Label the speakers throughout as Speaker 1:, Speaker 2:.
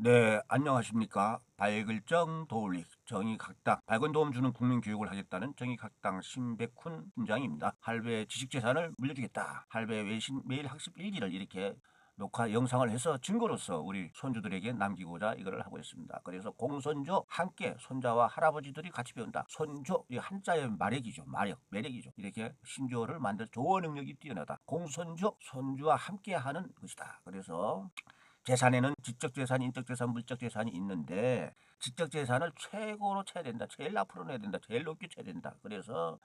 Speaker 1: 네, 안녕하십니까. 밝을정 도울릭 정의각당 밝은 도움 주는 국민교육을 하겠다는 정의각당 신백훈 팀장입니다. 할배 지식재산을 물려주겠다. 할배 외신 매일 학습 일기를 이렇게 녹화 영상을 해서 증거로서 우리 손주들에게 남기고자 이거를 하고 있습니다. 그래서 공손조 함께 손자와 할아버지들이 같이 배운다. 손조 이 한자의 마력이죠. 마력, 매력이죠. 이렇게 신조어를 만들 조어 능력이 뛰어나다. 공손조 손주와 함께 하는 것이다. 그래서 재산에는 지적재산, 인적재산, 물적재산이 있는데 지적재산을 최고로 쳐야 된다. 제일 앞으로 내야 된다. 제일 높게 쳐야 된다. 그래서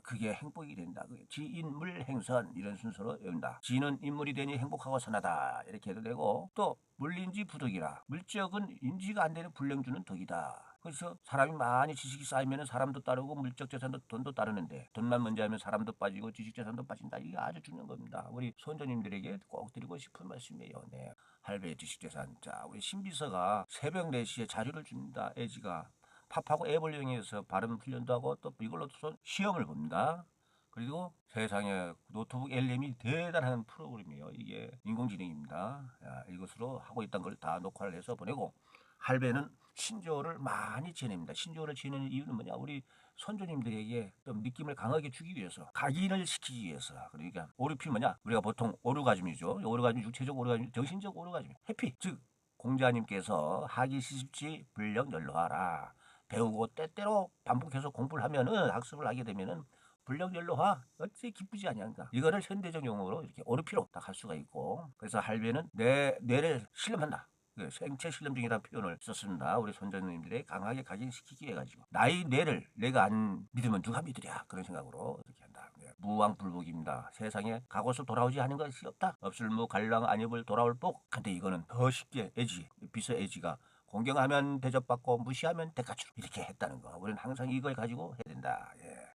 Speaker 1: 그게 행복이 된다. 지인물행선 이런 순서로 외운다. 지는 인물이 되니 행복하고 선하다. 이렇게 해도 되고 또 물린지 부덕이라. 물적은 인지가 안 되는 불량주는 덕이다. 그래서 사람이 많이 지식이 쌓이면 사람도 따르고 물적 재산도 돈도 따르는데 돈만 먼저 하면 사람도 빠지고 지식 재산도 빠진다. 이게 아주 중요한 겁니다. 우리 손주님들에게 꼭 드리고 싶은 말씀이에요. 네. 할배 지식재산. 자, 우리 신비서가 새벽 4시에 자료를 줍니다. 애지가 팝하고 앱을 이용해서 발음 훈련도 하고 또 이걸로 시험을 봅니다. 그리고 세상에 노트북 엘렘이 대단한 프로그램이에요. 이게 인공지능입니다. 야, 이것으로 하고 있던 걸 다 녹화를 해서 보내고 할배는 신조어를 많이 지냅니다. 신조어를 지내는 이유는 뭐냐? 우리 선조님들에게 좀 느낌을 강하게 주기 위해서, 각인을 시키기 위해서. 그러니까 오르피 뭐냐? 우리가 보통 오르가즘이죠. 오르가즘, 육체적 오르가즘, 정신적 오르가즘. 해피. 즉 공자님께서 하기 시십지 불력 연로하라. 배우고 때때로 반복해서 공부를 하면은, 학습을 하게 되면은 불력 연로화 어찌 기쁘지 아니한가. 이거를 현대적 용어로 이렇게 오르피로 딱 할 수가 있고, 그래서 할배는 내 뇌를 실험한다. 그 생체 실험 중이라는 표현을 썼습니다. 우리 손자님들이 강하게 각인시키기 위해 가지고 나의 뇌를 내가 안 믿으면 누가 믿으랴, 그런 생각으로 이렇게 한다. 무왕불복입니다. 세상에 가고서 돌아오지 않은 것이 없다. 없을무 갈랑 안입을 돌아올 복. 근데 이거는 더 쉽게 애지, 비서 애지가 공경하면 대접받고 무시하면 대가치로 이렇게 했다는 거. 우리는 항상 이걸 가지고 해야 된다. 예.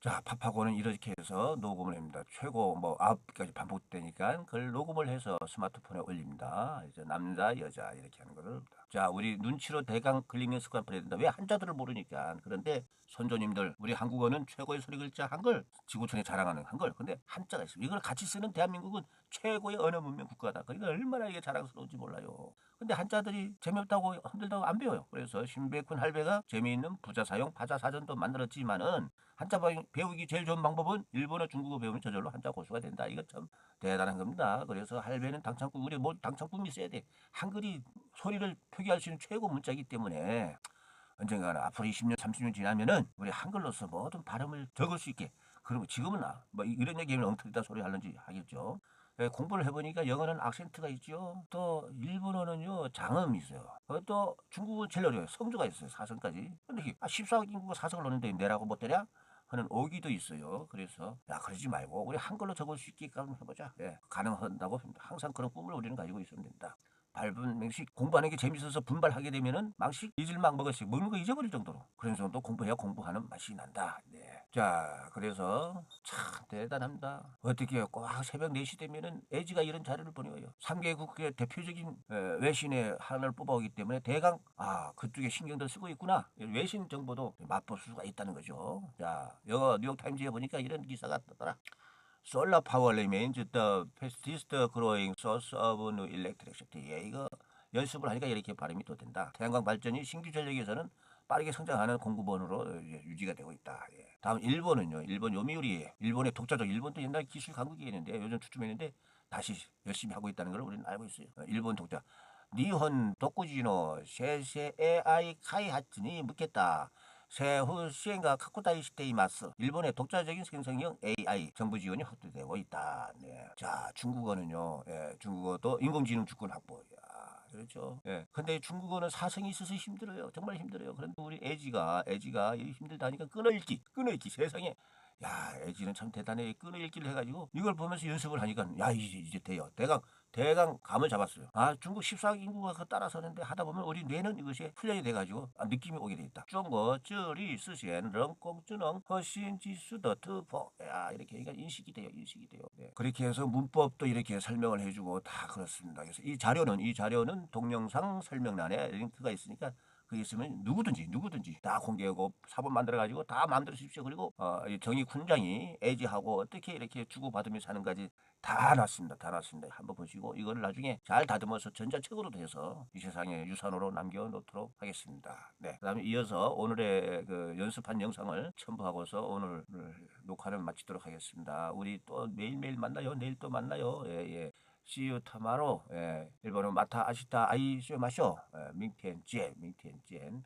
Speaker 1: 자, 팝하고는 이렇게 해서 녹음을 합니다. 최고 뭐 9개까지 반복되니까 그걸 녹음을 해서 스마트폰에 올립니다. 이제 남자, 여자 이렇게 하는 거를. 자, 우리 눈치로 대강 클릭링 습관 들여야 된다. 왜 한자들을 모르니까. 그런데 선조님들, 우리 한국어는 최고의 소리 글자 한글, 지구촌에 자랑하는 한글. 근데 한자가 있습니다. 이걸 같이 쓰는 대한민국은 최고의 언어 문명 국가다. 그러니까 얼마나 이게 자랑스러운지 몰라요. 근데 한자들이 재미없다고 힘들다고 안 배워요. 그래서 신백훈 할배가 재미있는 부자 사용 바자 사전도 만들었지만은 한자 배우기 제일 좋은 방법은 일본어, 중국어 배우면 저절로 한자 고수가 된다. 이거 참 대단한 겁니다. 그래서 할배는 당창국, 우리 뭐 당창국이 써야 돼. 한글이 소리를 표기할 수 있는 최고 문자이기 때문에 언젠가는 앞으로 20년, 30년 지나면은 우리 한글로서 모든 발음을 적을 수 있게. 그리고 지금은 뭐 이런 얘기하면 엉터리다 소리 하는지 하겠죠. 공부를 해보니까 영어는 악센트가 있죠. 또 일본어는요 장음이 있어요. 또 중국은 제일 어려워요. 성조가 있어요. 사성까지. 근데 14억 인구가 사성을 넣는데 내라고 못 되냐? 하는 오기도 있어요. 그래서 야, 그러지 말고 우리 한글로 적을 수 있게끔 해보자. 예, 가능하다고 항상 그런 꿈을 우리는 가지고 있으면 된다. 밟은 맹식 공부하는 게 재밌어서 분발하게 되면은 망식 잊을막 먹을씩 먹는 거 잊어버릴 정도로 그런 정도 공부해야 공부하는 맛이 난다. 네. 자, 그래서 참 대단합니다. 어떻게 꼭 새벽 4시 되면은 애지가 이런 자료를 보내요. 3개국의 대표적인 외신의 하나를 뽑아오기 때문에 대강 그쪽에 신경도 쓰고 있구나. 외신 정보도 맛볼 수가 있다는 거죠. 자, 영어 뉴욕타임즈에 보니까 이런 기사가 뜨더라. Solar power remains the fastest growing source of new electricity. 예, 이거 연습을 하니까 이렇게 발음이 또 된다. 태양광 발전이 신규 전력에서는 빠르게 성장하는 공급원으로 유지가 되고 있다. 예. 다음 일본은요. 일본 요미우리. 일본의 독자적. 일본도 옛날 기술 강국이었는데 요즘 주춤했는데 다시 열심히 하고 있다는 걸 우리는 알고 있어요. 일본 독자. 니혼 도쿠지노 세세 AI 카이하츠니 묻겠다. 세후 시행과 카쿠다이 시테이마스. 일본의 독자적인 생성형 AI 정부 지원이 확대되고 있다. 네. 자, 중국어는요. 예, 중국어도 인공지능 주권 확보. 야, 그렇죠. 예. 근데 중국어는 사성이 있어서 힘들어요. 정말 힘들어요. 그런데 우리 애지가 힘들다니까 끊어읽기 세상에. 야, 애지는 참 대단해. 끊어읽기를 해가지고 이걸 보면서 연습을 하니까 야, 이제 돼요. 대강 감을 잡았어요. 중국 14억 인구가 그 따라서는데 하다 보면 우리 뇌는 이것이 훈련이 돼가지고 느낌이 오게 돼 있다. 중국 쯔리 스시엔 렁꽁쯔능 허신지수더 트포. 야, 이렇게 그러니까 인식이 돼요. 네. 그렇게 해서 문법도 이렇게 설명을 해주고 다 그렇습니다. 그래서 이 자료는 동영상 설명란에 링크가 있으니까 그게 있으면 누구든지 다 공개하고 사본 만들어가지고 다 마음대로 쓰십시오. 그리고 정의훈장이 애지하고 어떻게 이렇게 주고받으며 사는가지 다 놨습니다. 한번 보시고 이거를 나중에 잘 다듬어서 전자책으로도 해서 이 세상에 유산으로 남겨놓도록 하겠습니다. 네. 그다음에 이어서 오늘의 그 연습한 영상을 첨부하고서 오늘 녹화를 마치도록 하겠습니다. 우리 또 매일매일 만나요. 내일 또 만나요. 예. See you tomorrow. 일본어 마타 아시타 아이쇼마쇼. 민텐见.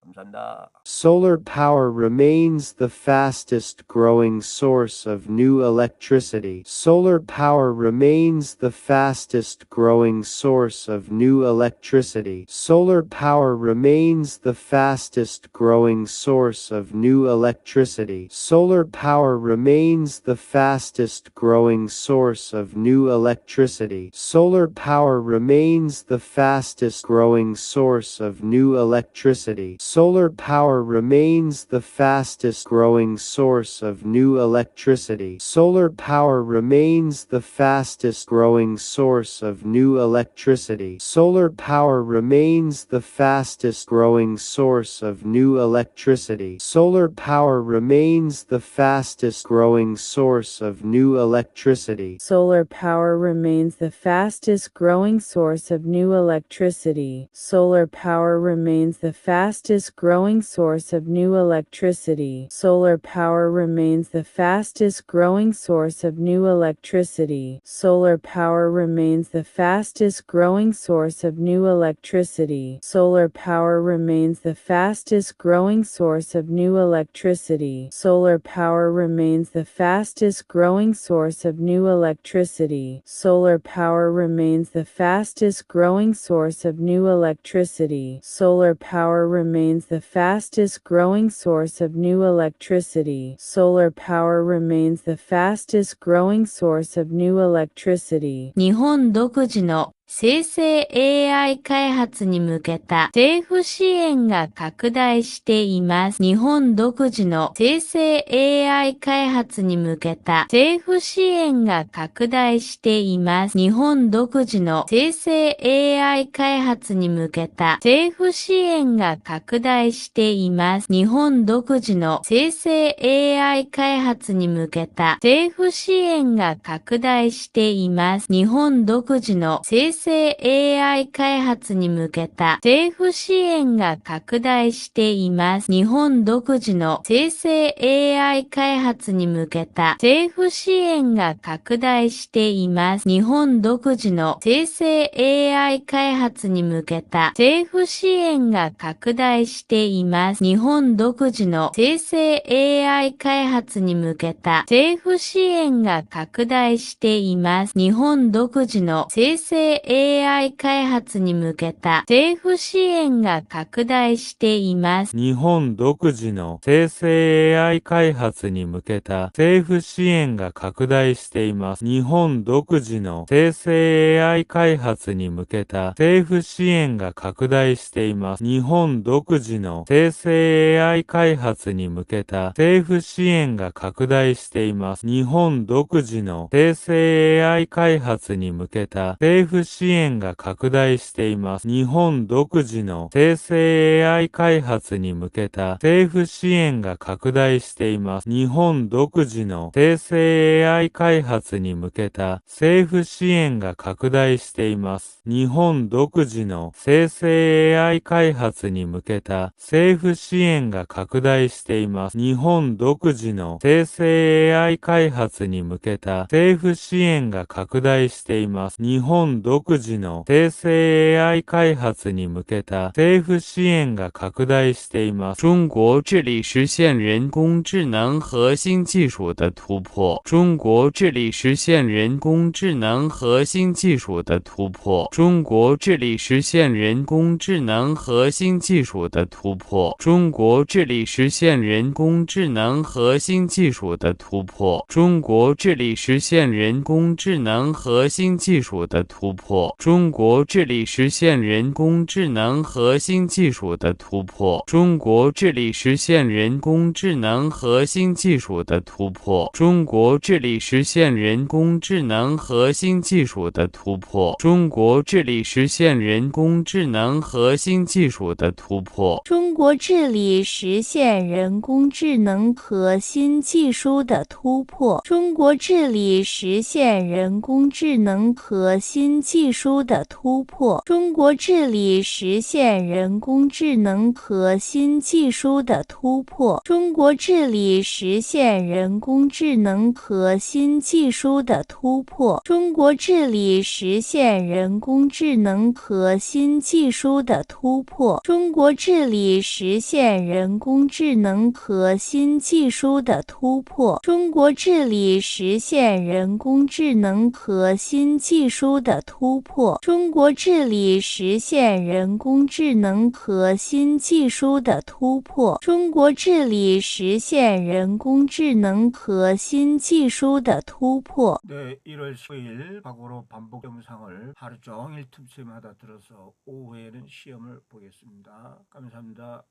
Speaker 1: 감사합니다.
Speaker 2: Solar power remains the fastest growing source of new electricity. Solar power remains the fastest growing source of new electricity. Solar power remains the fastest growing source of new electricity. Solar power remains the fastest growing source of new electricity. Solar power remains the fastest growing source of new electricity. Solar power remains the fastest growing source of new electricity. Solar power remains the fastest growing source of new electricity. Solar power remains the fastest growing source of new electricity. Solar power remains the fastest growing source of new electricity.
Speaker 3: Solar power remains the fastest growing source of new electricity. Solar power remains the fastest growing source of new electricity. Solar power remains the fastest growing source of new electricity. Solar power remains the fastest growing source of new electricity. Solar power remains the fastest growing source of new electricity. Solar power remains the fastest growing source of new electricity. Solar power remains the fastest growing source of new electricity. Solar power remains the fastest growing source of new electricity. Solar power remains the fastest growing source of new electricity. 日本独自の生成 AI 開発に向けた政府支援が拡大しています。日本独自の生成 AI 開発に向けた政府支援が拡大しています。日本独自の生成 AI 開発に向けた政府支援が拡大しています。日本独自の生成 AI 開発に向けた政府支援が拡大しています。日本独自の生成 AI 開発に向けた政府支援が拡大しています。日本独自の生成 AI 開発に向けた政府支援が拡大しています。日本独自の生成 AI 開発に向けた政府支援が拡大しています。日本独自の生成 AI 開発に向けた政府支援が拡大しています。日本独自の生成 AI 開発に向けた政府支援が拡大しています。
Speaker 4: 日本独自の生成 AI 開発に向けた政府支援が拡大しています。日本独自の生成 AI 開発に向けた政府支援が拡大しています。日本独自の生成 AI 開発に向けた政府支援が拡大しています。日本独自の生成 AI 開発に向けた政府支援が拡大しています。日本独自の生成 AI 開発に向けた政府支援が拡大しています。日本独自の生成 AI 開発に向けた政府支援が拡大しています。日本独自の生成 AI 開発に向けた政府支援が拡大しています。日本独自の生成 AI 開発に向けた政府支援が拡大しています。日本独自の生成 AI 開発に向けた政府支援が拡大しています。
Speaker 5: 中国致力实现人工智能核心技术的突破。中国致力实现人工智能核心技术的突破。中国致力实现人工智能核心技术的突破。中国致力实现人工智能核心技术的突破。中国致力实现人工智能核心技术的突破。破，中国致力实现人工智能核心技术的突破，中国致力实现人工智能核心技术的突破，中国致力实现人工智能核心技术的突破，中国致力实现人工智能核心技术的突破，
Speaker 6: 中国致力实现人工智能核心技术的突破，中国致力实现人工智能核心技术的突破，中国致力实现人工智能核心技术的突破，中国致力实现人工智能核心技术的突破，中国致力实现人工智能核心技术的突破，中国致力实现人工智能核心技术的突破，中国致力实现人工智能核心技术的突破，中国致力实现人工智能核心技术的突破，中国致力实现人工智能核心技术的突破。
Speaker 1: 네, 1월 10일 과거로 반복 영상을 하루 종일 틈새마다 들어서 오후에는 시험을 보겠습니다. 감사합니다.